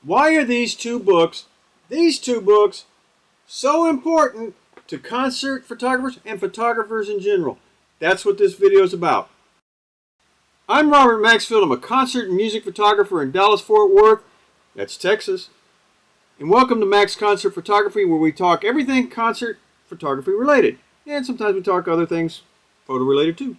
Why are these two books so important to concert photographers and photographers in general? That's what this video is about. I'm Robert Maxfield. I'm a concert and music photographer in Dallas-Fort Worth. That's Texas. And welcome to Max Concert Photography, where we talk everything concert photography related. And sometimes we talk other things photo related too.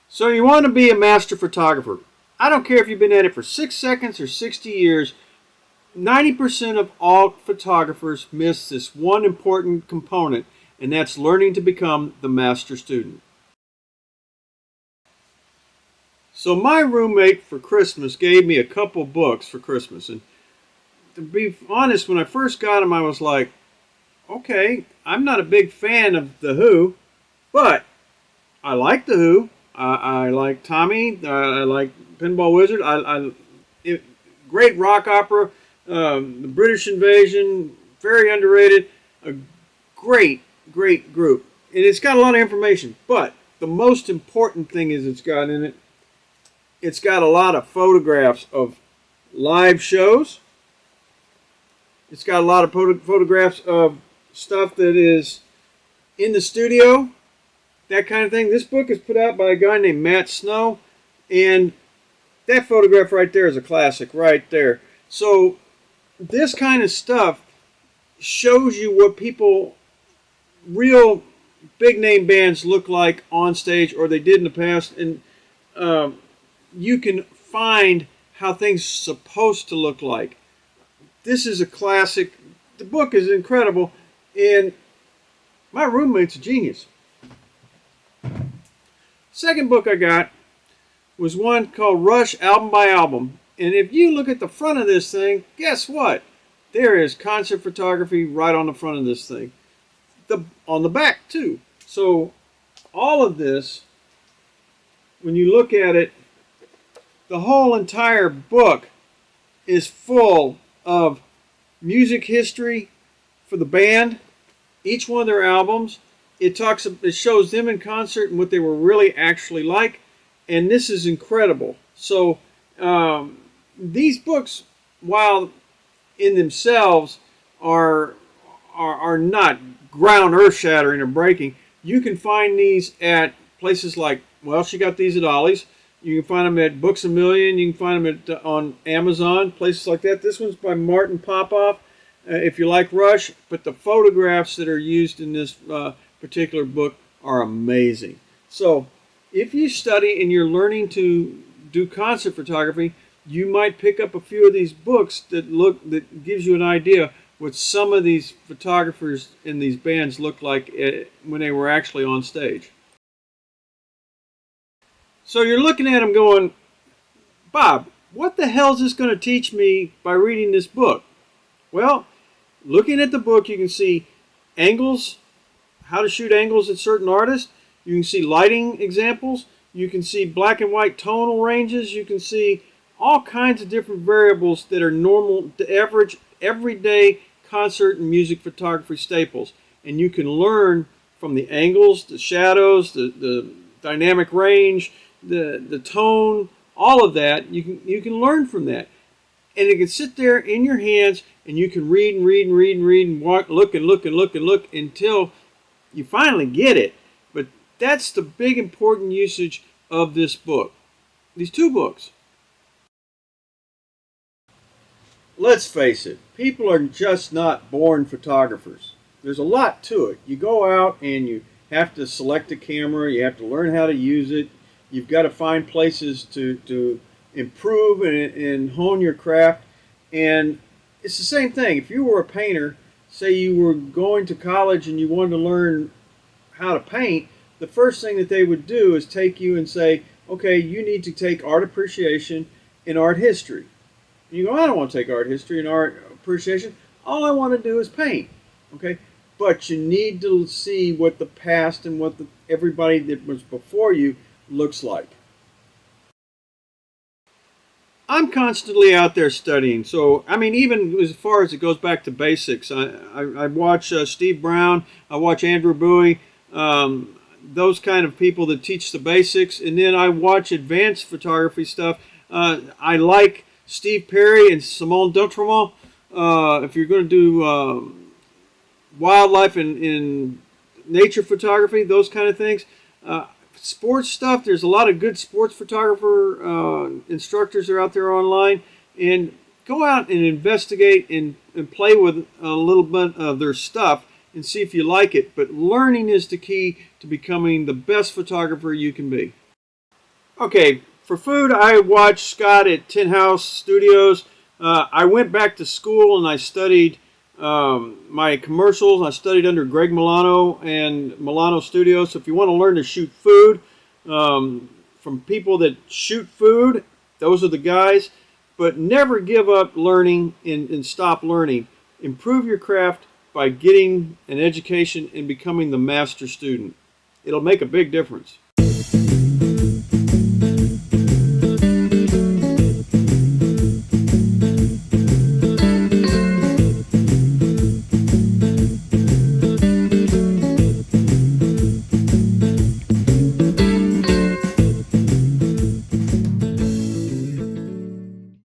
So you want to be a master photographer. I don't care if you've been at it for 6 seconds or 60 years. 90% of all photographers miss this one important component, and that's learning to become the master student. So my roommate for Christmas gave me a couple books for Christmas, and to be honest, when I first got them, I was like, okay, I'm not a big fan of The Who, but I like The Who. I like Tommy. I like Pinball Wizard. Great rock opera. The British Invasion, very underrated. A great group. And it's got a lot of information. But the most important thing is it's got a lot of photographs of live shows. It's got a lot of photographs of stuff that is in the studio. That kind of thing. This book is put out by a guy named Matt Snow. And that photograph right there is a classic right there. So this kind of stuff shows you what real big name bands look like on stage, or they did in the past, and you can find how things are supposed to look like. This is a classic. The book is incredible, and my roommate's a genius. Second book I got was one called Rush Album by Album. And if you look at the front of this thing, guess what? There is concert photography right on the front of this thing. On the back, too. So all of this, when you look at it, the whole entire book is full of music history for the band, each one of their albums. It shows them in concert and what they were really actually like. And this is incredible. So these books, while in themselves are not ground earth-shattering or breaking, you can find these at places like, well, she got these at Ollie's. You can find them at Books A Million. You can find them on Amazon, places like that. This one's by Martin Popoff, if you like Rush. But the photographs that are used in this particular book are amazing. So if you study and you're learning to do concert photography, you might pick up a few of these books that gives you an idea what some of these photographers in these bands looked like when they were actually on stage. So you're looking at them going, Bob, what the hell is this going to teach me by reading this book? Well, looking at the book, you can see angles, how to shoot angles at certain artists. You can see lighting examples. You can see black and white tonal ranges. You can see all kinds of different variables that are normal to average, everyday concert and music photography staples. And you can learn from the angles, the shadows, the dynamic range, the tone, all of that. You can learn from that. And it can sit there in your hands, and you can read and read and read and read and look and look and look and look until you finally get it. But that's the big important usage of this book. These two books. Let's face it, people are just not born photographers. There's a lot to it. You go out and you have to select a camera, you have to learn how to use it, you've got to find places to improve and hone your craft. And it's the same thing. If you were a painter, say you were going to college and you wanted to learn how to paint, the first thing that they would do is take you and say, okay, you need to take art appreciation and art history. And you go, I don't want to take art history and art appreciation. All I want to do is paint. Okay, but you need to see what the past and what everybody that was before you looks like. I'm constantly out there studying. So, I mean, even as far as it goes back to basics, I watch Steve Brown, I watch Andrew Bowie, those kind of people that teach the basics. And then I watch advanced photography stuff. I like Steve Perry and Simone d'Entremont. If you're going to do wildlife and nature photography, those kind of things. Sports stuff, there's a lot of good sports photographer instructors are out there online. And go out and investigate and play with a little bit of their stuff and see if you like it. But learning is the key to becoming the best photographer you can be. Okay, for food, I watched Scott at Tin House Studios. I went back to school and I studied my commercials. I studied under Greg Milano and Milano Studios. So if you want to learn to shoot food from people that shoot food, those are the guys. But never give up learning and stop learning. Improve your craft by getting an education and becoming the master student. It'll make a big difference.